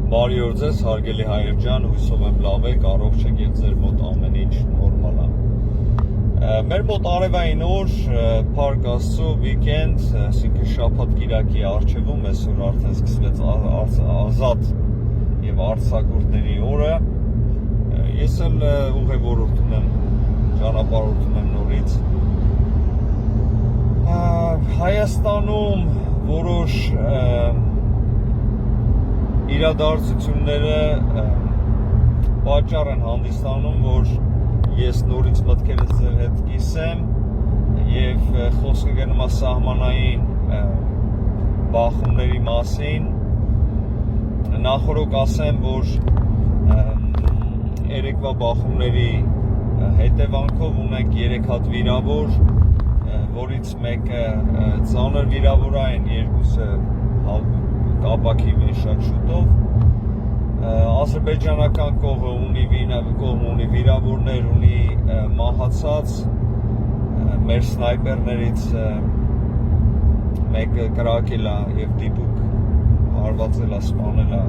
Բարի օր ձեզ, հարգելի հայեր ջան, հույսով եմ լավ եք, առողջ եք եւ ձեր մոտ ամեն ինչ նորմալ է։ Մեր մոտ արևային օր, Փառք Աստծո, վիկենդ, այսինքն շաբաթ կիրակի առջևում, այսօր արդեն սկսվեց ազատ եւ արձակուրդների օրը։ Ես էլ ուղևորություն եմ, ճանապարհորդում եմ նորից։ Հայաստանում որոշ իրադարձությունները պատճառ են հանդիսանում, որ ես նորից մտքերս ձեր հետ կիսեմ եւ խոսքը գնում է սահմանային բախումների մասին։ Նախորդ ասեմ, որ երեկվա բախումների հետևանքով ունենք 3 հատ վիրավոր, որից մեկը ծանր վիրավորային, երկուսը կապակի մեջ շատ շուտով։ Ադրբեջանական կողմը ունի վիրավորներ, ունի մահացած, մեր սնայպերներից մեկը կրակել է եւ դիպուկ հարվածել է, սպանել է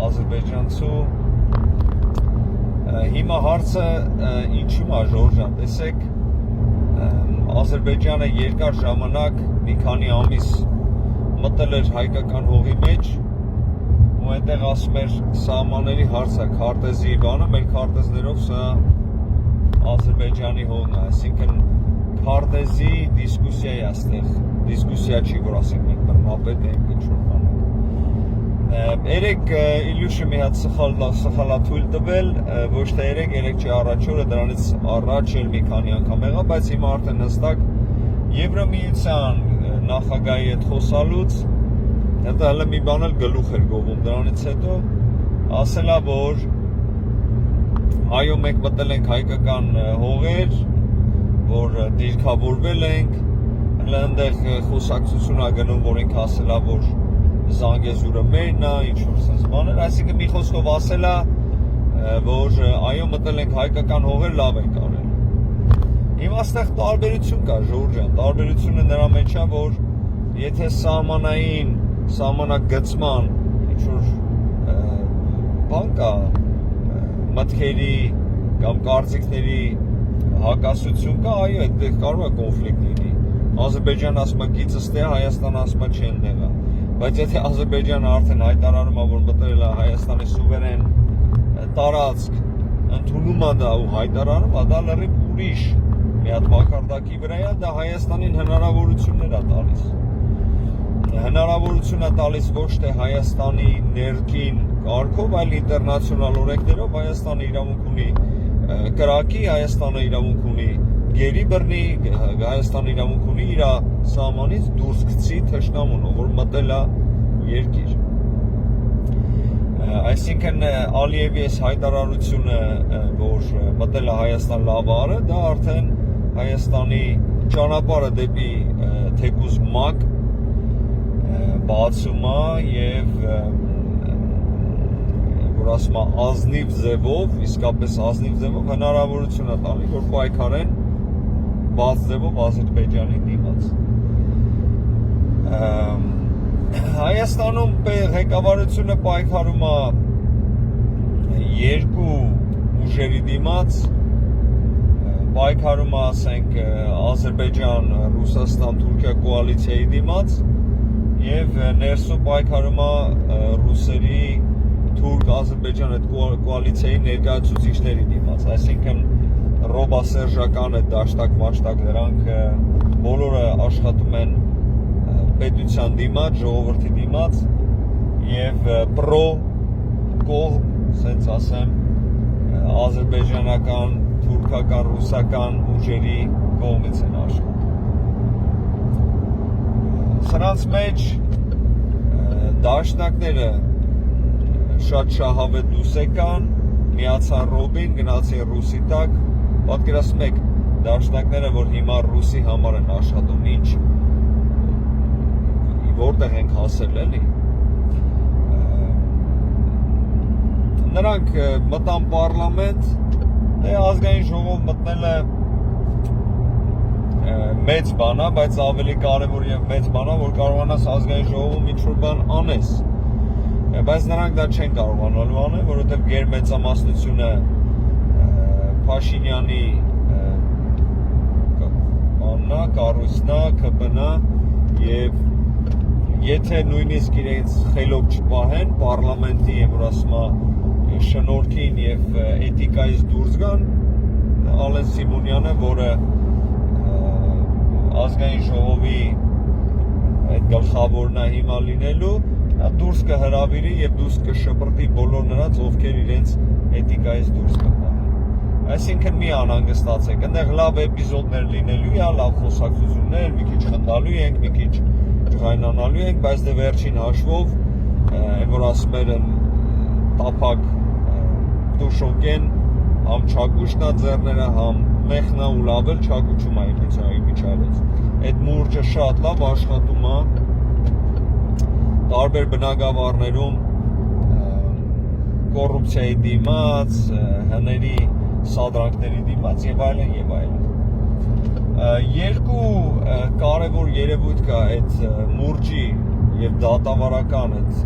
ադրբեջանցու։ Հիմա հարցը ինչու՞մ է, Ժորժան, տեսեք, Ադրբեջանը երկար ժամանակ, մի քանի ամիս մտել էր հայկական հողի մեջ ու այնտեղ ասում էր սահմանների հարցը, քարտեզի բանը, մեր քարտեզներով սա Ադրբեջանի հողն է, այսինքն քարտեզի դիսկուսիա է այստեղ, դիսկուսիա չի, որ ասենք մենք բռնապետ ենք ինչ-որ բան։ Երեք Իլյուշը մի հատ սխալաթույլ տվել, ոչ թե երեք չի առաջ օրը, դրանից առաջ էլ մի քանի անգամ եղավ, բայց հիմա արդեն հստակ Եվրամիության նախագահի հետ խոսալուց, հետո հələ մի բան էլ գլուխ էր գովում, դրանից հետո ասել է, որ այո, մենք մտել ենք հայկական հողեր, որ դիրքավորվել ենք, հələ այնտեղ խոսակցություն է գնում, որ ինքը ասել է, որ Զանգեզուրը մերն է, ինչ-որ sense բաներ, այսինքն մի խոսքով ասել է, որ այո, մտել ենք հայկական հողեր, լավ ենք արել։ Հիմա այստեղ տարբերություն կա, Ժորժ ջան, տարբերությունը նրա մեջ է, որ եթե սահմանագծման ինչ-որ բան կա, մտքերի կամ կարծիքների հակասություն կա, այո, այդտեղ կարող է կոնֆլիկտ լինի։ Ադրբեջանը ասում է գիծը ստե, Հայաստանը ասում է չի այնտեղ է։ Բայց եթե Ադրբեջանը արդեն հայտարարում է, որ մտել է Հայաստանի սուվերեն տարածք, ընդունում է դա ու հայտարարում է, դա լրիվ ուրիշ մի հատ մակարդակի վրա է, դա Հայաստանին հնարավորություններ է տալիս։ Հնարավորություն է տալիս ոչ թե Հայաստանի ներքին կարգով, այլ ինտերնացիոնալ օրենքներով, Հայաստանը իրավունք ունի կրակի, Հայաստանը իրավունք ունի գերի բռնի, Հայաստանը իրավունք ունի իր սահմանից դուրս գցի թշնամուն, որ մտել է երկիր։ Այսինքն Ալիևի այս հայտարարությունը, որ մտել է Հայաստան լավ արը, դա արդեն Հայաստանի ճանապարհը դեպի թեկուզ ՄԱԿ բացում է եւ որ ասում է ազնիվ ձևով, իսկապես ազնիվ ձևով հնարավորություն է տալի, որ պայքարեն բաց ձևով Ադրբեջանի դիմաց։ Հայաստանում ղեկավարությունը պայքարում է երկու ուժերի դիմաց, պայքարում է, ասենք, Ադրբեջան, Ռուսաստան, Թուրքիա կոալիցիայի դիմաց եւ ներսում պայքարում է ռուսերի, թուրք-ադրբեջան այդ կոալիցիայի ներկայացուցիչների դիմաց, այսինքն ռոբասերժական այդ դաշտակ-մաշտակ նրանք բոլորը աշխատում են պետության դիմաց, ժողովրդի դիմաց եւ պրո կողմ, ասենց ասեմ, ադրբեջանական, թուրքական, ռուսական ուժերի կողմից են աշխատում։ Սրանց մեջ դաշնակները շատ շահավետ դուս եկան, միացան Ռոբին, գնացին Ռուսի տակ, պատկերացնում եք դաշնակները, որ հիմա Ռուսի համար են աշխատում, ինչ որտեղ ենք հասել, էլի։ Նրանք մտան պարլամենտ, ազգային ժողով մտնել է մեծ բան է, բայց ավելի կարևոր եւ մեծ բան է, որ կարողանաս ազգային ժողովում ինչ-որ բան անես։ բայց նրանք դա չեն կարողանալու անել, որովհետև գերմեծամասնությունը Փաշինյանի բաննա, կառույցնա, ԿՊ-նա եւ եթե նույնիսկ իրենց խելոք չպահեն պարլամենտի եւ որ ասում է շնորհքին եւ էթիկայից դուրս գան, Ալեն Սիմոնյանը, որը ազգային ժողովի այդ գլխավորն է հիմա լինելու, դուրս կհրավիրի եւ դուրս կշպրտի բոլոր նրանց, ովքեր իրենց էթիկայից դուրս կպահեն։ Այսինքն մի անհանգստացեք, այնտեղ լավ էպիզոդներ լինելու է, լավ խոսակցություններ, մի քիչ խնդալու ենք, մի քիչ ջղայնանալու ենք, բայց դե վերջին հաշվով, այն որ ասում են տափակ դուշոկեն, համ չակուշնա ձեռները, համ մեխնա ու լավ էլ չակուչում է միջայլոց։ Այդ մուրճը շատ լավ աշխատում է տարբեր բնակավարներում կոռուպցիայի դիմաց, հների սադրանքների դիմաց եւ այլն եւ այլն։ Երկու կարևոր երևույթ կա այդ մուրճի եւ դատավարական այդ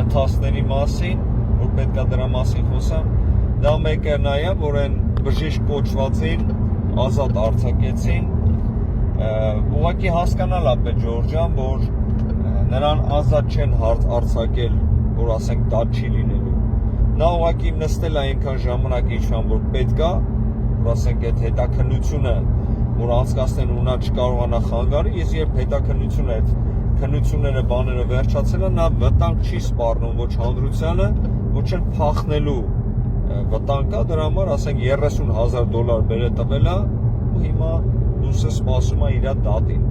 ընթացների մասին, որ պետք է դրա մասին խոսամ։ Դա մեկը նա է, որ այն բժիշկ կոչվածին ազատ արձակեցին։ Ուղղակի հասկանալ է պետք Ջորջան, որ նրան ազատ չեն արձակել, որ ասենք դա չի լինելու։ Նա ուղղակի նստել է այնքան ժամանակ ինչքան որ պետք է, որ ասենք այդ հետաքննությունը, որ անցկացնեն ու նա չկարողանա խանգարի, ես երբ հետաքննությունը այդ քննությունները բաները վերջացել են, նա վտանգ չի սպառնում ոչ հանրությանը, ոչ էլ փախնելու վտանգ կա, դրա համար ասենք $30,000 բերը տվել է ու հիմա դուսը սպասում է իր դատին։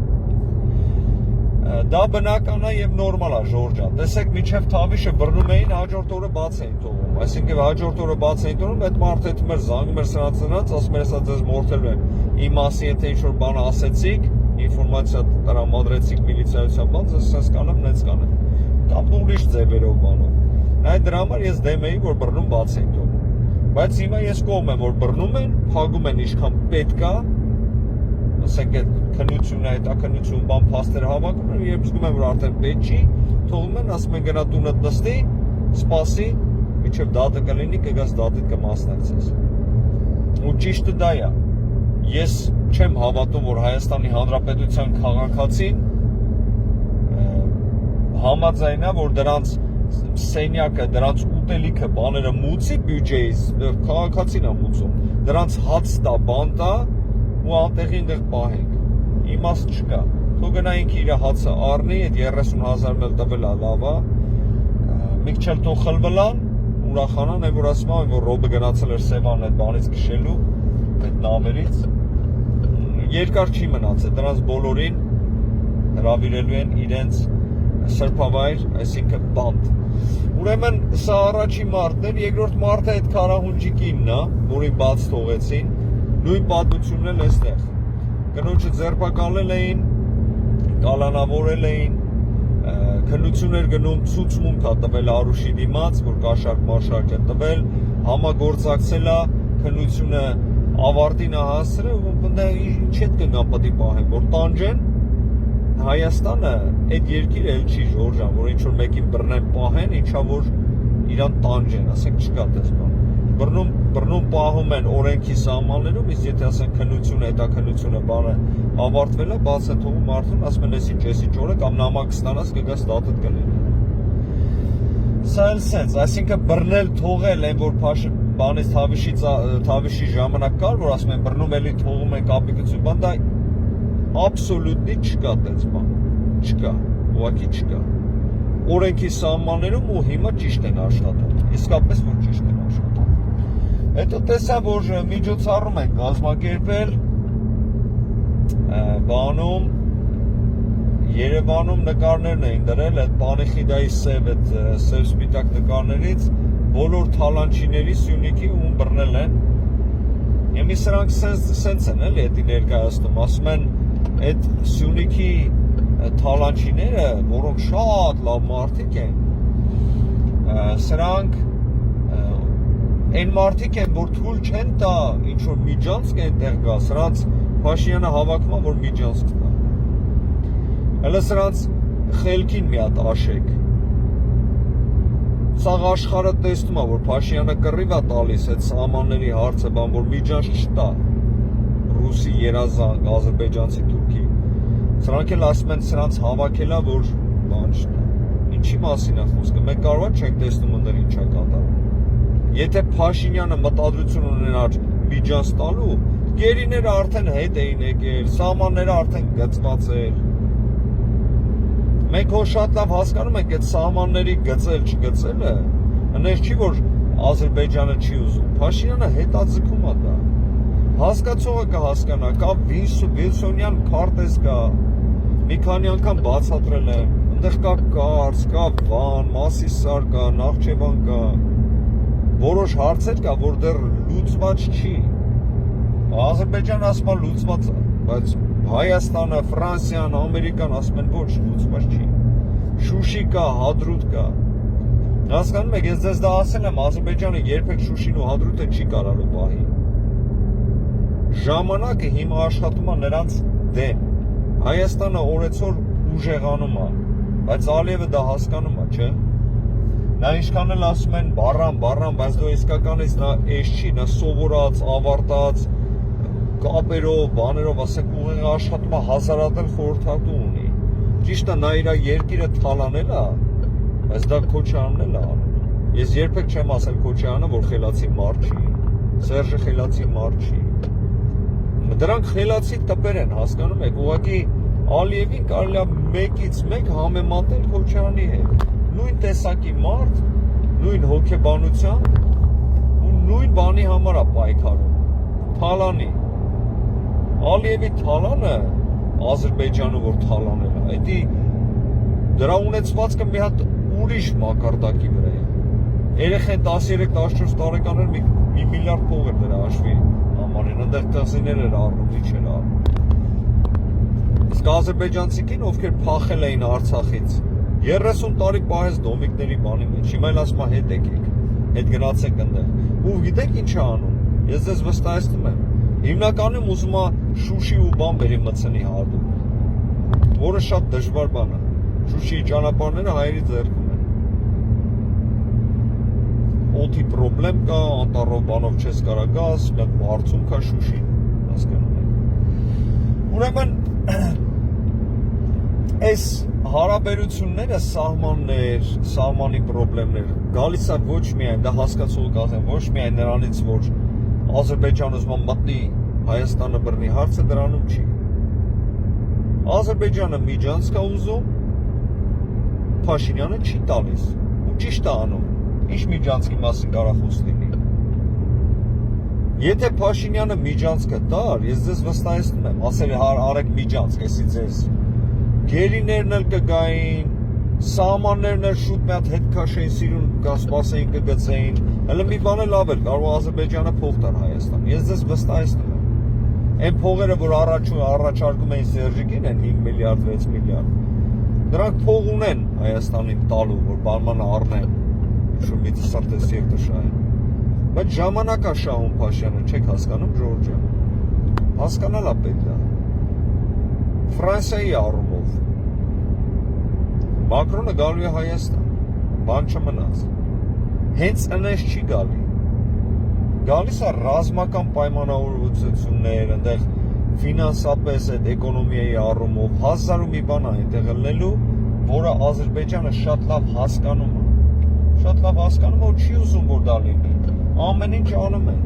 Դա բնական է եւ նորմալ է Ժորջան։ Տեսեք, մինչեւ Թավիշը բռնում էին, հաջորդ օրը բաց էին թողում։ Այսինքն հաջորդ օրը բաց էին թողում, այդ մարդը հետ մեր զանգում էր սրանց, ասում էր, հեսա ձեզ մորթելու են։ Իմ մասի եթե ինչ-որ բան ասեցիք, ինֆորմացիա տրամադրեցիք միլիցիայության բան, ձեզ sense կանեմ, նենց կանեմ։ Կամ ուրիշ ձևերով բանով։ Այդ դրա համար ես դեմ էի, որ բռնում բաց էին թողում։ Բայց հիմա ես կողմ եմ, որ բռնում են, փակում են ինչքան պետք է, ասենք այդ քննությունը, հետաքննություն, բան փաստերը հավաքում են, երբ զգում են, որ արդեն պետք չի, թողում են, ասում են գնա տունդ նստի, սպասի, մինչև դատը կլինի, կգաս դատիդ կմասնակցես։ Ու ճիշտը դա է։ Ես չեմ հավատում, որ Հայաստանի Հանրապետության քաղաքացին համաձայն է, որ դրանց սենյակը, դրանց ուտելիքը, բաները մուծի բյուջեից, քաղաքացին է մուծում, դրանց հաց տա, բան տա ու անտեղի այնտեղ պահենք։ Իմաստ չկա։ Թող գնա ինքը իր հացը առնի, այդ 30,000 մել տվել է լավ է։ Մի քիչ էլ թող խլվելան, ուրախանան, այն որ ասում են, որ Ռոբը գնացել էր Սևան այդ բանից քշելու, այդ նավերից։ Երկար չի մնացել, դրանց բոլորին հրավիրելու են իրենց սրբավայր, այսինքն բանտ։ Ուրեմն սա առաջի մարտն էր, երկրորդ մարտը այդ քարահունջիկինն է, որին բաց թողեցին, նույն պատմությունն էլ էստեղ։ Կնոջը ձերբակալել էին, կալանավորել էին, քննություններ գնում, ցուցմունք է տվել Արուշի դիմաց, որ կաշառք-մաշառք է տվել, համագործակցել է, քննությունը ավարտին է հասցրել, ու ինչ հետ կգա պետք է պահեն, որ տանջեն Հայաստանը այդ երկիրը էլ չի Ժորջան, որ ինչ-որ մեկին բռնեն պահեն, ինչա որ իրան տանջեն, ասենք չկա դες բան։ Բռնում պահում են օրենքի սահմաններում, իսկ եթե ասենք քննությունը, հետաքննությունը բանը ավարտվել է, բաց է թողում մարդուն, ասում են էսի ճեսի ճորը կամ նամակ ստանաս կգաս դատդ կլինի։ Սա էլ սենց, այսինքն բռնել, թողել այն որ բանից Թավիշի ժամանակ կար, որ ասում են բռնում էլի թողում են կապիկություն, բան դա absolutely չկա դες բան, չկա, ուղղակի չկա։ Օրենքի սահմաններում ու հիմա ճիշտ են աշխատում, իսկապես որ ճիշտ են աշխատում։ Հետո տեսա, որ միջոցառում են կազմակերպել բանում, Երևանում նկարներն էին դրել, այդ Պանեխիդայի սև սպիտակ նկարներից բոլոր թալանչիների Սյունիքի ում բռնել են։ Եմի սրանք սենց են էլի էդի ներկայացնում, ասում են այդ Սյունիքի թալանչիները, որոնք շատ լավ մարդիկ են, սրանք այն մարդիկ են, որ թույլ չեն տա ինչ-որ միջանցք այնտեղ գա, սրանց Փաշինյանը հավաքում է, որ միջանցք տա։ Հələ սրանց խելքին մի հատ աշեք, Սաղ աշխարհը տեսնում է, որ Փաշինյանը կռիվ է տալիս այդ սահմանների հարցը, բան որ միջանց չտա։ Ռուսի երազանք, ադրբեջանցի թուրքի։ Սրանք էլ ասում են սրանց հավաքել է, որ բան չտա։ Ինչի մասին է խոսքը։ Մենք կարող չենք տեսնում ընդեր ինչա կատարվում։ Եթե Փաշինյանը մտադրություն ունենար միջանց տալու, գերիները արդեն հետ էին եկել, սահմանները արդեն գծված էր։ Մենք հո շատ լավ հասկանում ենք այդ սահմանների գծել չգծելը, հենց չի որ Ադրբեջանը չի ուզում, Փաշինյանը հետաձգում է դա։ Հասկացողը կհասկանա, կա Վիլսոնյան քարտեզ կա, մի քանի անգամ բացատրել եմ, այնտեղ կա Կարս, կա Վան, Մասիսար կա, Նախճեվան կա, որոշ հարցեր կա, որ դեռ լուծված չի։ Ադրբեջանը ասում է լուծված է, բայց Հայաստանը, Ֆրանսիան, Ամերիկան ասում են ոչ, լուծված չի։ Շուշի կա, Հադրութ կա։ Հասկանում եք, ես ձեզ դա ասել եմ, Ադրբեջանը երբեք Շուշին ու Հադրութը չի կարալու պահի։ Ժամանակը հիմա աշխատում է նրանց դեմ։ Հայաստանը օրեցօր ուժեղանում է, բայց Ալիևը դա հասկանում է, չէ՞։ Նա ինչքան էլ ասում են բառան, բայց դու իսկականից նա էս չի, նա սովորած, ավարտած կապերով, բաներով, ասենք ուղիղ աշխատում է հազարադել խորհրդատու ունի։ Ճիշտ է, նա իր երկիրը թալանել է, բայց դա Քոչարյանն էլ է անում։ Ես երբեք չեմ ասել Քոչարյանը, որ խելացի մարդ չի, Սերժը խելացի մարդ չի։ Դրանք խելացի տպեր են, հասկանում եք, ուղղակի Ալիևին կարելի է մեկից մեկ համեմատել Քոչարյանի հետ։ Նույն տեսակի մարդ, նույն հոգեբանության ու նույն բանի համար է պայքարում։ Թալանի։ Ալիևի թալանը Ադրբեջանը որ թալանել է, դա դրա ունեցվածքը մի հատ ուրիշ մակարդակի վրա է։ Երեխեն 13-14 տարեկաներ մի միլիարդ փող էր դրա հաշվի համարին, այնտեղ կղզիներ էր առնում, ինչ էր առնում։ Իսկ ադրբեջանցիքին, ովքեր փախել էին Արցախից, 30 տարի պահեց դոմիկների բանի մեջ, հիմա էլ ասում է հետ եկեք, հետ գնացեք այնտեղ։ Ու գիտեք ինչ է անում, ես ձեզ վստահեցնում եմ, հիմնականում ուզում է Շուշի ու բան բերի մտցնի Հադրութ, որը շատ դժվար բան է։ Շուշիի ճանապարհները հայերի ձեռքում են։ Օդի պրոբլեմ կա, անտառով բանով չես կարա գաս, մի հատ բարձում կա Շուշին, հասկանում եք։ Ուրեմն այս հարաբերությունները, սահմաններ, սահմանի պրոբլեմներ գալիս է ոչ միայն, դա հասկացող կասեմ, ոչ միայն նրանից, որ Ադրբեջանը ուզում է մտնի Հայաստանը բռնի, հարցը դրանում չի։ Ադրբեջանը միջանց կա ուզում, Փաշինյանը չի տալիս, ու ճիշտ է անում, ինչ միջանցքի մասին կարող խոսք լինի։ Եթե Փաշինյանը միջանցքը տար, ես ձեզ վստահեցնում եմ, ասել արեք միջանցք, էսի ձեզ գերիներն էլ կգային, սահմաններն էլ շուտ մի հատ հետ քաշեին, սիրուն կասպասեին, կգծեին, հələ մի բան էլ ավել, կարող Ադրբեջանը փող տար Հայաստան։ Ես ձեզ վստահեցնում եմ։ Այն փողերը, որ առաջարկում էին Սերժիկին, են 5 միլիարդ, 6 միլիարդ։ Նրանք փող ունեն Հայաստանին տալու, որ բարմանը առնեն, ինչ-որ մի սրտես երկը շահեն։ Բայց ժամանակ է շահում Փաշյանը, չեք հասկանում, Ժորժ ջան։ Հասկանալա պետք է։ Ֆրանսիայի առումով Մակրոնը գալու է Հայաստան, բան չմնաց։ Հենց այնպես չի գալի։ Գալիս է ռազմական պայմանավորվածություններ, այնտեղ ֆինանսապես այդ էկոնոմիայի առումով հազար ու մի բան է այնտեղ ելնելու, որը Ադրբեջանը շատ լավ հասկանում է։ Շատ լավ հասկանում է ու չի ուզում որ դա լինի։ Ամեն ինչ անում են։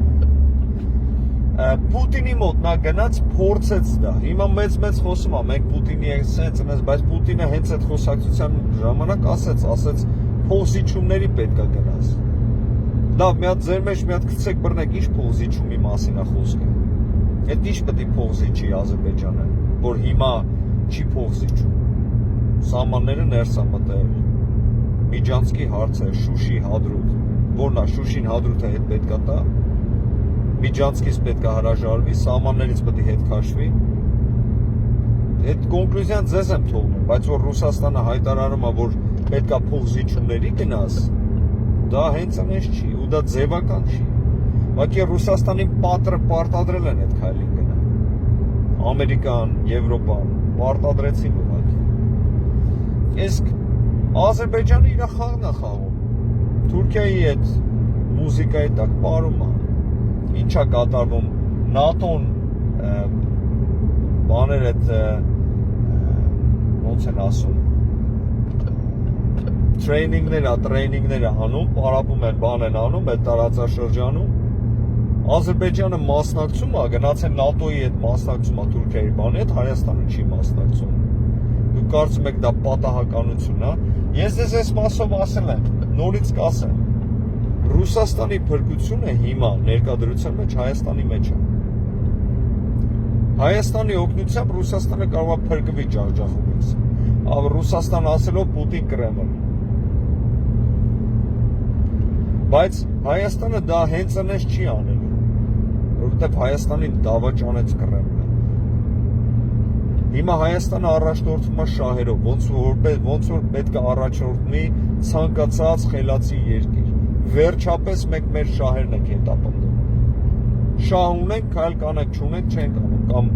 Պուտինի մոտ նա գնաց փորձեց դա։ Հիմա մեծ խոսում է, մենք Պուտինի ենք սենց այնպես, բայց Պուտինը հենց այդ խոսակցության ժամանակ ասեց փողզիչումների պետքա գնաս։ Լավ, մի հատ ձեր մեջ մի հատ գցեք բռնեք, ինչ փողզիչումի մասին է խոսքը։ Այդ ինչ պետք է փողզիչի Ադրբեջանը, որ հիմա չի փողզիչում։ Սահմանները ներս է մտել։ Միջանցքի հարցը, Շուշի, Հադրութ, որն է Շուշին, Հադրութը հետ պետքա տա։ Միջանցքից պետք է հրաժարվի, սահմաններից պետք է հետ քաշվի։ Այդ կոնկլյուզիան ձեզ եմ թողնում, բայց որ Ռուսաստանը հայտարարում է, որ պետք է փողզիչումների գնաս, դա հենց այնպես չի, ու դա ձևական չի։ Ուղղակի Ռուսաստանին պարտադրել են այդ քայլին գնալ։ Ամերիկան, Եվրոպան պարտադրեցին ուղղակի։ Իսկ Ադրբեջանը իր խաղն է խաղում։ Թուրքիայի այդ մուզիկայի տակ պարում է, ինչա կատարվում ՆԱՏՕ-ն բաներ այդ ոնց են ասում տրեյնինգները հանում, պարապում են, բան են անում այդ տարածաշրջանում Ադրբեջանը մասնակցում է, գնացեն ՆԱՏՕ-ի հետ մասնակցում է Թուրքիայի բանի հետ, Հայաստանը չի մասնակցում։ Դուք կարծում եք դա պատահականություն է։ Ես ձեզ այս մասով ասել եմ, նորից կասեմ։ Ռուսաստանի փրկությունը հիմա ներկայդրության մեջ Հայաստանի մեջ է։ Հայաստանի օգնությամբ Ռուսաստանը կարող է փրկվի ջախջախումից։ Ռուսաստան ասելով Պուտին Կրեմլ։ Բայց Հայաստանը դա հենց այնպես չի անելու, որովհետև Հայաստանին դավաճանեց Կրեմլը։ Հիմա Հայաստանը առաջնորդվում է շահերով, ոնց որ պետք է առաջնորդվի ցանկացած խելացի երկիր։ Վերջապես մենք մեր շահերն ենք հետապնդում։ Շահ ունենք, քայլ կանենք, չունենք, չենք անում, կամ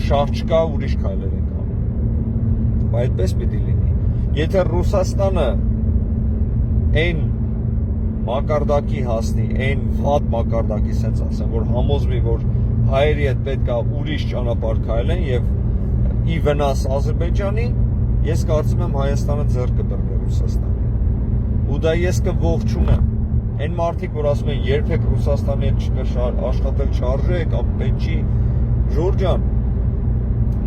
շահ չկա, ուրիշ քայլեր ենք անում։ Բայց այդպես պիտի լինի։ Եթե Ռուսաստանը այն մակարդակի հասնի, այն վատ մակարդակի sense ասեմ, որ համոզվի, որ հայերի հետ պետք է ուրիշ ճանապարհ քայլեն եւ ի վնաս Ադրբեջանի, ես կարծում եմ Հայաստանը ձեռք կբռնի Ռուսաստանին։ Ու դա ես կողջունեմ։ Այն մարդիկ, որ ասում են երբեք Ռուսաստանի հետ աշխատել չարժե կամ պետք չի, Ժորժ ջան,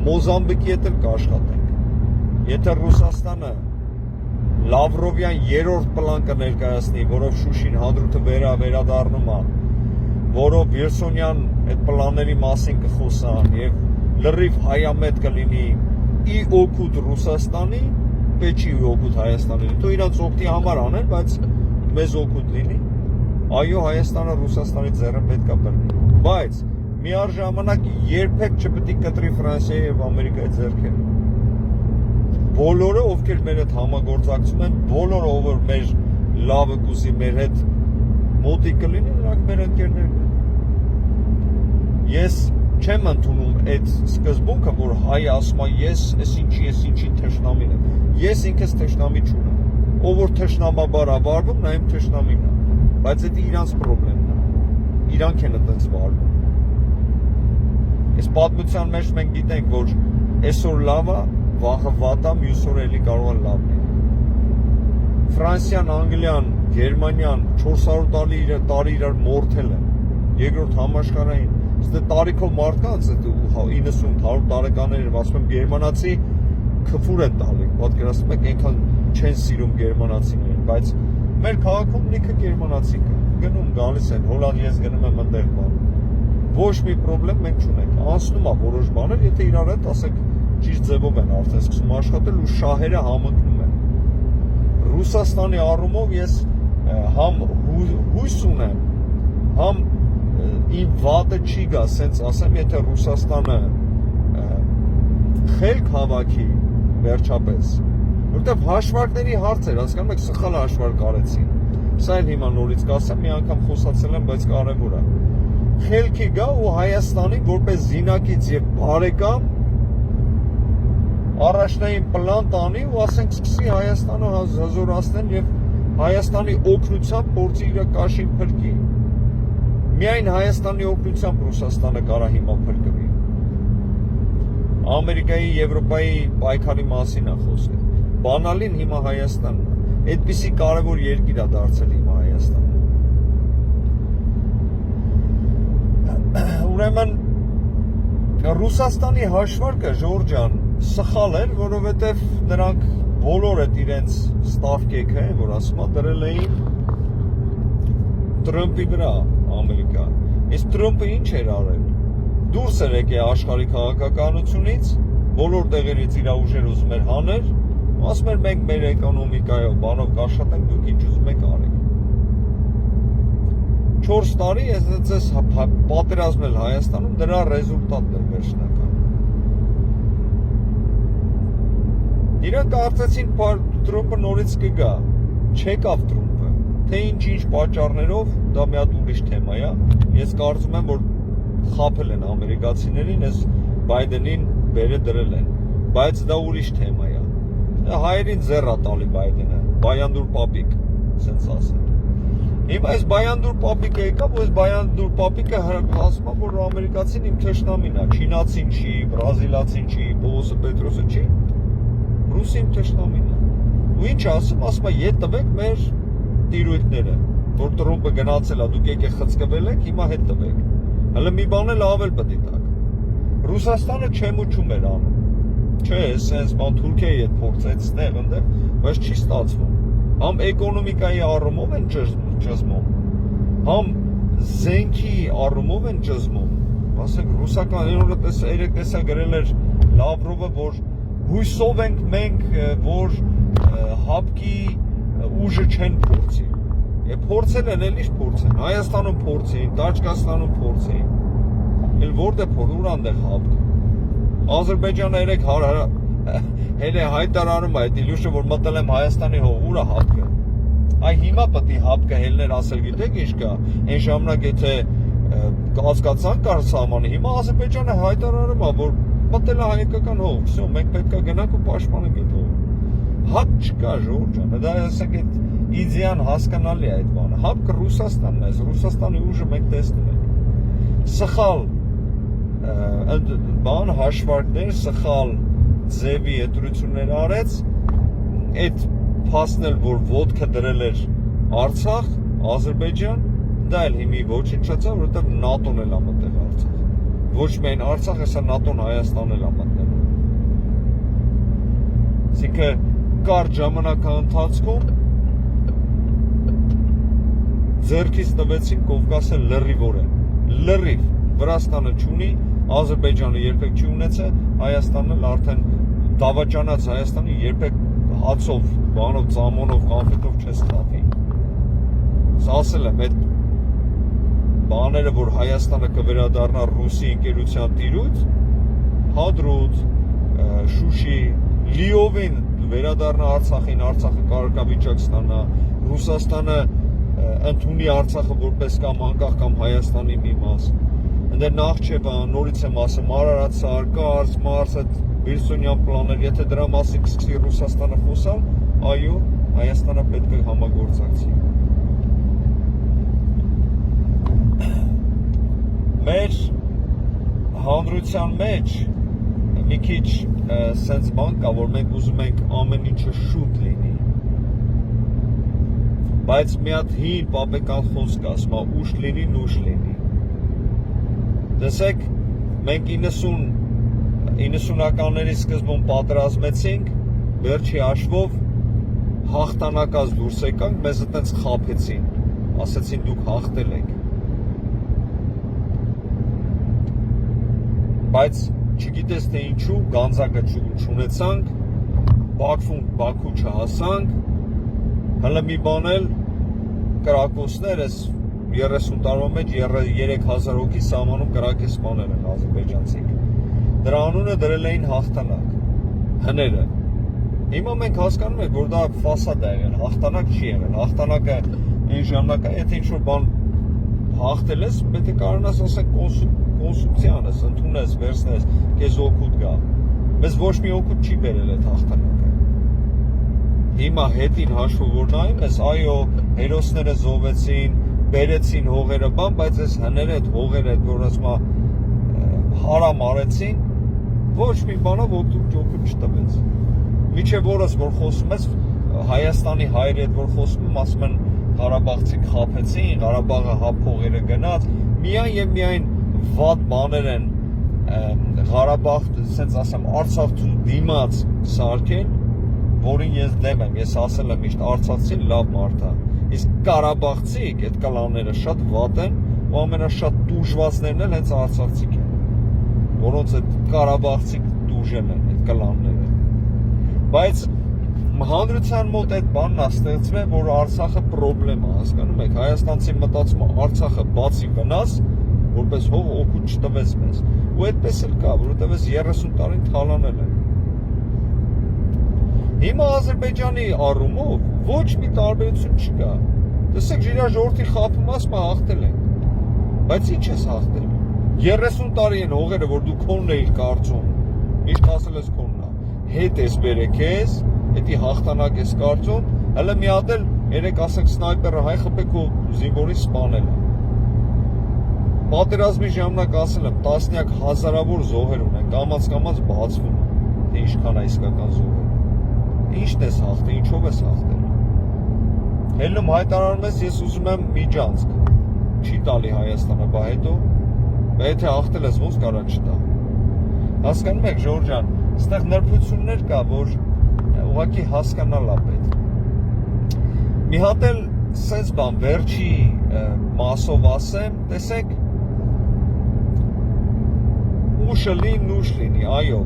Մոզամբիկի հետ էլ կաշխատենք։ Եթե Ռուսաստանը Լավրովյան երրորդ պլան կներկայացնի, որով Շուշին հադրութը վերադառնում է, որով Վիրսոնյան այդ պլանների մասին կխոսան եւ լրիվ հայամետ կլինի ի օգուտ Ռուսաստանի, պետք չի օգուտ Հայաստանի։ Դու իրանց օգտի համար անեն, բայց մեզ օգուտ լինի։ Այո, Հայաստանը Ռուսաստանի ձեռը պետք է բռնի։ Բայց միաժամանակ երբեք չպետք է կտրի Ֆրանսիայի եւ Ամերիկայի ձեռքերը։ Բոլորը, ովքեր մեր հետ համագործակցում են, բոլորը, ով մեր լավը կուզի մեր հետ մոտիկ կլինի, նրանք մեր ընկերներն են։ Ես չեմ ընդունում այդ սկզբունքը, որ հայը ասում է ես ինչի թշնամին եմ։ Ես ինքս թշնամի չունեմ։ Ով որ թշնամաբար է վարվում, նա իմ թշնամին է։ Բայց դա իրանց խնդիրն է։ Իրանք են այդպես վարվում։ Այս պատմության մեջ մենք գիտենք, որ այսօր լավ է, վաղը վատ է, մյուս օր էլի կարող է լավ լինի։ Ֆրանսիան, Անգլիան, Գերմանիան 400 տարի իրար մորթել են։ Երկրորդ համաշխարհային Ստե տարիքով մարդկանց 90-100 տարեկաններ ասում եմ գերմանացի քֆուր են տալի, պատկերացնում եք այնքան չեն սիրում գերմանացիներին, բայց մեր քաղաքում լիքը գերմանացի կա, գնում գալիս են, Հոլանդ ես գնում եմ այնտեղ բան։ Ոչ մի խնդրեմ մենք չունենք, անցնում է որոշ բաներ, եթե իրար հետ ասեք ճիշտ ձևով են արդեն սկսում աշխատել ու շահերը համընկնում են։ Ռուսաստանի առումով ես համ հույս ունեմ, համ իմ վատը չի գա, սենց ասեմ, եթե Ռուսաստանը խելք հավաքի վերջապես, որտեղ հաշվարկների հարց էր, հասկանում եք, սխալ հաշվարկ արեցին։ Սա էլ հիմա նորից կասեմ, մի անգամ խոսացել եմ, բայց կարևոր է։ Խելքի գա ու Հայաստանին որպես զինակից եւ բարեկամ առաջնային պլան տանի ու ասենք սկսի Հայաստանը հզորացնել եւ Հայաստանի օգնությամբ փորձի իր կաշին փրկի։ Միայն Հայաստանի օգնությամբ Ռուսաստանը կարա հիմա փրկվի։ Ամերիկայի, Եվրոպայի պայքարի մասին է խոսքը։ Բանալին հիմա Հայաստանն է։ Այդպիսի կարևոր երկիր է դարձել հիմա Հայաստանը։ Ուրեմն Ռուսաստանի հաշվարկը Ժորժ ջան սխալ էր, որովհետև նրանք բոլոր այդ իրենց ստավկեքը, որ ասում է, դրել էին Տրամպի վրա Ամերիկա։ Իսկ Տրամպը ինչ էր արել։ Դուրս էր եկել աշխարհի քաղաքականությունից, բոլոր տեղերից իր ուժեր ուզում էր հանել, ասում էր մենք մեր էկոնոմիկայով բանով կաշխատենք, դուք ինչ ուզում եք արեք։ 4 տարի ես պատերազմել Հայաստանում դրա ռեզուլտատն էր վերջնական։ Իրանք կարծեցին Տրամպը նորից կգա, չեկավ Տրամպը, թե ինչ պատճառներով, դա մի հատ ուրիշ թեմա է։ Ես կարծում եմ, որ խաբել են ամերիկացիներին, այս Բայդենին բերե դրել են, բայց դա ուրիշ թեմա է։ Հայերին ձեռ է տալի Բայդենը, բայանդուր պապիկ։ sense ասել։ Հիմա այս Բայանդուր պապիկը եկավ, ու այս Բայանդուր պապիկը ասում է, որ ամերիկացին իմ թշնամին է, չինացին չի, բրազիլացին չի, Պողոսը Պետրոսը չի, ռուսը իմ թշնամին է։ Ու ինչ ասում է, ետ տվեք մեր տիրույթները, որ Տրոմպը գնացել է, դուք եկեք խցկվել եք, հիմա հետ տվեք։ Հələ մի բան էլ ավել պետք է տակ։ Ռուսաստանը չեմուչում էր անում։ Չէ, սենց բան Թուրքիայի հետ փորձեց ստեղ ընդեղ, բայց չի ստացվում։ Համ էկոնոմիկայի առումով են ճզմում, համ զենքի առումով են ճզմում։ Ասենք ռուսական երեք տեսա գրել էր Լավրովը, որ հույսով ենք մենք, որ հապկի ուժը չեն փորձի։ Փորձել են, էլ ինչ փորձեն։ Հայաստանում փորձին, Տաջկաստանում փորձին։ Էլ որտե փոր, ուրանտեղ հապկ։ Ադրբեջանը երեք հենց հայտարարում է այդ իլյուշը, որ մտել եմ Հայաստանի հող, ուրա հապկը։ Այ հիմա պետք է հապկը հելներ ասել, գիտեք ինչ կա, այն ժամանակ եթե կասկածան կար սահմանը, հիմա Ադրբեջանը հայտարարում է, որ մտել է հայկական հող, վсё, մենք պետք է գնանք ու պաշտպանենք այդ հողը։ Հապկ չկա, Ժորժ ջան, դա ասենք այդ իդեան հասկանալի է այդ բանը։ Հապկը Ռուսաստանն է, Ռուսաստանի ուժը մենք տեսնում ենք։ Սխալ բան հաշվարկներ, սխալ ձևի ետրություններ արեց, այդ փաստն էլ, որ ոդկը դրել էր Արցախ, Ադրբեջան, դա էլ հիմի ոչնչացավ, որովհետև ՆԱՏՕ-ն էլ է մտել Արցախ։ Ոչ միայն Արցախ, հեսա ՆԱՏՕ-ն Հայաստանն էլ է մտել։ Այսինքն կարճ ժամանակի ընթացքում ձեռքից տվեցին Կովկասը լրիվորեն, լրիվ, Վրաստանը չունի, Ադրբեջանը երբեք չի ունեցել, Հայաստանն էլ արդեն դավաճանած Հայաստանի երբեք հացով, բանով, ծամոնով, կոնֆետով չես խաղի։ Ասել եմ, այդ բաները, որ Հայաստանը կվերադառնա ռուսի ընկերության տիրույթ, Հադրութ, Շուշի, լիովին վերադառնա Արցախին, Արցախը կարգավիճակ ստանա, Ռուսաստանը ընդունի Արցախը որպես կամ անկախ կամ Հայաստանի մի մաս։ Դե նախ չէ բան, նորից եմ ասում, Արարատսար, Կարս, Մարս, այդ Վիլսոնյան պլաններ, եթե դրա մասին կսկսի Ռուսաստանը խոսալ, այո, Հայաստանը պետք է համագործակցի։ Մեր հանրության մեջ մի քիչ սենց բան կա, որ մենք ուզում ենք ամեն ինչը շուտ լինի։ Բայց մի հատ հին պապեկան խոսք ասում է, ուշ լինի, նուշ լինի։ Տեսեք, մենք 90-ականների սկզբում պատրաստվեցինք, վերջի հաշվով հաղթանակած դուրս եկանք, մեզ այտենց խաբեցին, ասեցին դուք հաղթել եք։ Բայց չգիտես թե ինչու, գանձակը չունեցանք, Բաքու չհասանք, հələ մի բան էլ կրակոցներ ես 30 տարվա մեջ 3000 հոգի սահմանում կրակես սպանել են ադրբեջանցիք։ Դրա անունը դրել էին հաղթանակ, հները։ Հիմա մենք հասկանում ենք, որ դա ֆասադ է եղել, հաղթանակ չի եղել, հաղթանակը այն ժամանակ է, եթե ինչ-որ բան հաղթել ես, պետք է կարողանաս ասենք կոնստրուկցիան ես, ընդունես, վերցնես, քեզ օգուտ գա։ Մեզ ոչ մի օգուտ չի բերել այդ հաղթանակը։ Հիմա հետին հաշվով որ նայում ես, այո, հերոսները զոհվեցին, բերեցին հողերը բան, բայց այս հները այդ հողերը այդ որ ասում հարամ արեցին, ոչ մի բանով օգուտ չտվեց։ Միջև օրս որ խոսում ես Հայաստանի հայերի հետ որ խոսում եմ, ասում են Ղարաբաղցիք խաբեցին, Ղարաբաղը հափողերը գնաց, միայն եւ միայն վատ բաներ են Ղարաբաղ, ասենց ասեմ, Արցախու դիմաց սարքել, որին ես դեմ եմ, ես ասել եմ միշտ արցախցին լավ մարդ է, իսկ ղարաբաղցիք այդ կլանները շատ վատ են ու ամենաշատ տուժվածներն էլ հենց արցախցիք են, որոնց այդ ղարաբաղցիք տուժել են այդ կլանները, բայց հանրության մոտ այդ բանն է ստեղծվել, որ Արցախը պրոբլեմ է, հասկանում եք, հայաստանցին մտածում է Արցախը բացի վնաս, որպես հող օգուտ չտվեց մեզ, ու այդպես էլ կա, որովհետև այս 30 տարին թալանել են։ Հիմա Ադրբեջանի առումով ոչ մի տարբերություն չկա։ Տեսեք, իրա ժողովրդի խաբում ասում է հաղթել ենք։ Բայց ի՞նչ ես հաղթել։ 30 տարի են հողերը, որ դու քոնն էիր կարծում։ Միշտ ասել ես քոնն է։ Հետ ես բերեք ես, հետի հաղթանակ ես կարծում, հələ մի հատ էլ երեք ասենք սնայպերը հայ խփեք ու զինվորին սպանել է։ Պատերազմի ժամանակ ասել եմ, տասնյակ հազարավոր զոհեր ունեն, կամաց բացվում է, թե ինչքան է իսկական զոհեր։ Ինչն ես հաղթել, ինչով ես հաղթել։ Հելնում հայտարարում ես, ես ուզում եմ միջանցք, չի տալի Հայաստանը, բա հետո, եթե հաղթել ես, ոնց կարա չտա։ Հասկանում եք, Ժորժ ջան, այստեղ նրբություններ կա, որ ուղղակի հասկանալ է պետք։ Մի հատ էլ սենց բան, վերջի մասով ասեմ, տեսեք, ուշը լինի, ուշ լինի, այո,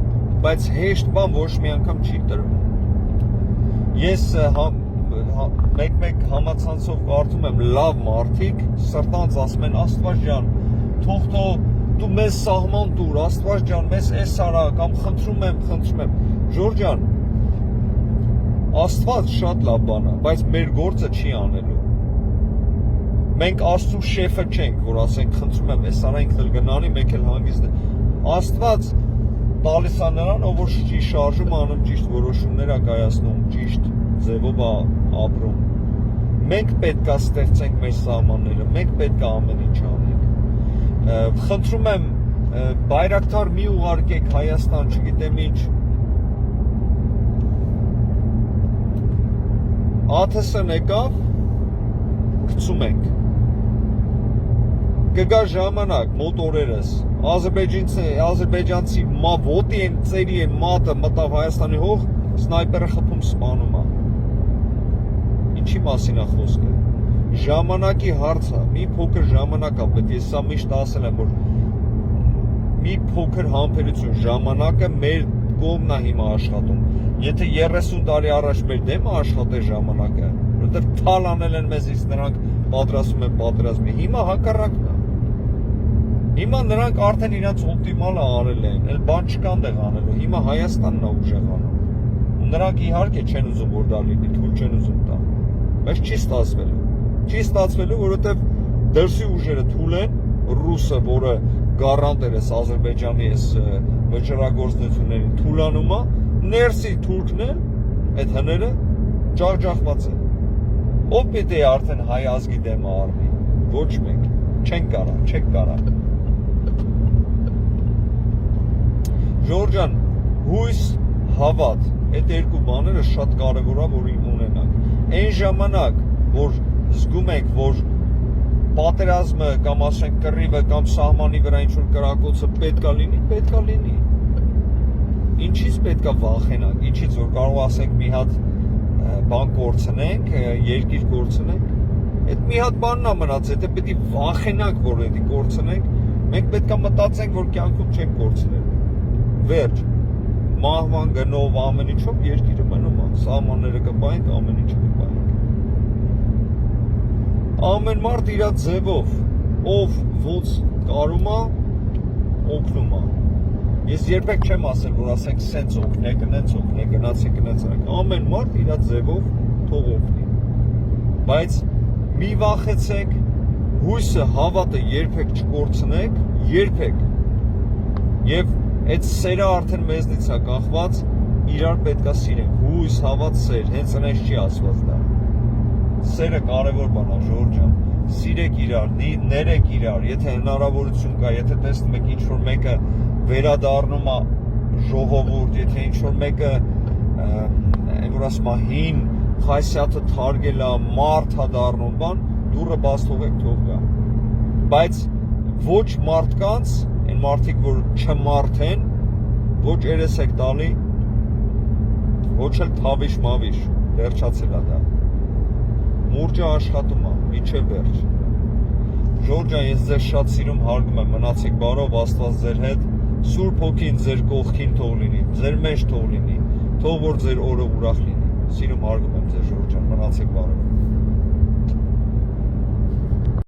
բայց հեշտ բան ոչ մի անգամ չի տրվում։ Ես մեկ համացանցով կարդում եմ լավ մարդիկ, սրտանց ասում են Աստված ջան, թող դու մեզ սահման տուր, Աստված ջան, մեզ էս արա, կամ խնդրում եմ։ Ժորժ ջան, Աստված շատ լավ բան է, բայց մեր գործը չի անելու։ Մենք Աստծո շեֆը չենք, որ ասենք խնդրում եմ, էս արա ինքն էլ գնանի, մեկ էլ հանգիստ է։ Աստված տալիս է նրան, ով որ ճիշտ շարժում անում, ճիշտ որոշումներ է կայացնում, ճիշտ ձևով է ապրում։ Մենք պետք է ստեղծենք մեր սահմանները, մենք պետք է ամեն ինչ անենք։ Խնդրում եմ, բայրակտար մի ուղարկեք Հայաստան, չգիտեմ ինչ։ ԱԹՍ-ն եկավ, գցում ենք։ Կգա ժամանակ, մոտ օրերս, ազերբայջանցի ոտի են, ծերի են, մատը մտավ Հայաստանի հող, սնայպերը խփում սպանում է։ Ինչի մասին է խոսքը։ Ժամանակի հարց է, մի փոքր ժամանակ է, պետք է սա միշտ ասել եմ, որ մի փոքր համբերություն, ժամանակը մեր կողմն է հիմա աշխատում։ Եթե 30 տարի առաջ մեր դեմը աշխատեր ժամանակը, որտեղ թալ անել են մեզ, իսկ նրանք պատրաստում են պատերազմի, հիմա հակառակն է։ Հիմա նրանք արդեն իրենց օպտիմալը արել են, էլ բան չկան դեղ անելու, հիմա Հայաստանն է ուժեղանում։ Ու նրանք իհարկե չեն ուզում, որ դա լինի, թույլ չեն ուզում տա, բայց չի ստացվելու։ Չի ստացվելու, որովհետև դրսի ուժերը թույլ են, ռուսը, որը գարանտ էր Ադրբեջանի այս վճռագործություններին թույլանում է, ներսի թուրքն են, այդ հները ջախջախված են։ Ով պետք է արդեն հայ ազգի դեմը առնի, ոչ մենք, չենք կարա, չեք կարա։ Ժորժ ջան, հույս, հավատ, այդ երկու բաները շատ կարևոր է, որ ունենանք։ Այն ժամանակ, որ զգում ենք, որ պատերազմը կամ ասենք կռիվը կամ սահմանի վրա ինչ-որ կրակոցը պետքա լինի։ Ինչից պետքա վախենանք, ինչից որ կարող ասենք մի հատ բան կորցնենք, երկիր կորցնենք։ Այդ մի հատ բանն է մնաց, եթե պետք է վախենանք, որ դա կորցնենք, մենք պետքա մտածենք, որ կյանքում չենք կորցնել։ Վերջ, մահվան գնով ամեն ինչով երկիրը մնում է, սահմանները կպայենք, ամեն ինչը կպայենք։ Ամեն մարդ իր ձևով, ով ոնց կարում է, օգնում է։ Ես երբեք չեմ ասել, որ ասենք սենց օգնեք, նենց օգնեք, գնացեք։ Ամեն մարդ իր ձևով թող օգնի։ Բայց մի վախեցեք, հույսը, հավատը երբեք չկորցնեք, երբեք։ Եվ այդ սերը արդեն մեզնից է կախված, իրար պետքա սիրենք, հույս, հավատ, սեր, հենց այնպես չի ասված դա։ Սերը կարևոր բան է, Ժորժ ջան, սիրեք իրար, ներեք իրար, եթե հնարավորություն կա, եթե տեսնում եք ինչ-որ մեկը վերադառնում է ժողովուրդ, եթե ինչ-որ մեկը, որ ասում է հին խասյաթը թարգել է, մարդ է դառնում, բան, դուռը բաց թողեք, թող գա։ Բայց ոչ մարդկանց, այն մարդիկ, որ չմարդ են, ոչ երեսեք տալի, ոչ էլ թավիշ-մավիշ, վերջացել է դա։ Մուրջը աշխատում է, միջև վերջ։ Ժորժ ջան, ես ձեզ շատ սիրում, հարգում եմ, մնացեք բարով, Աստված ձեր հետ, Սուրբ Հոգին ձեր կողքին թող լինի, ձեր մեջ թող լինի, թող որ ձեր օրը ուրախ լինի։ Սիրում, հարգում եմ ձեզ, Ժորժ ջան, մնացեք բարով։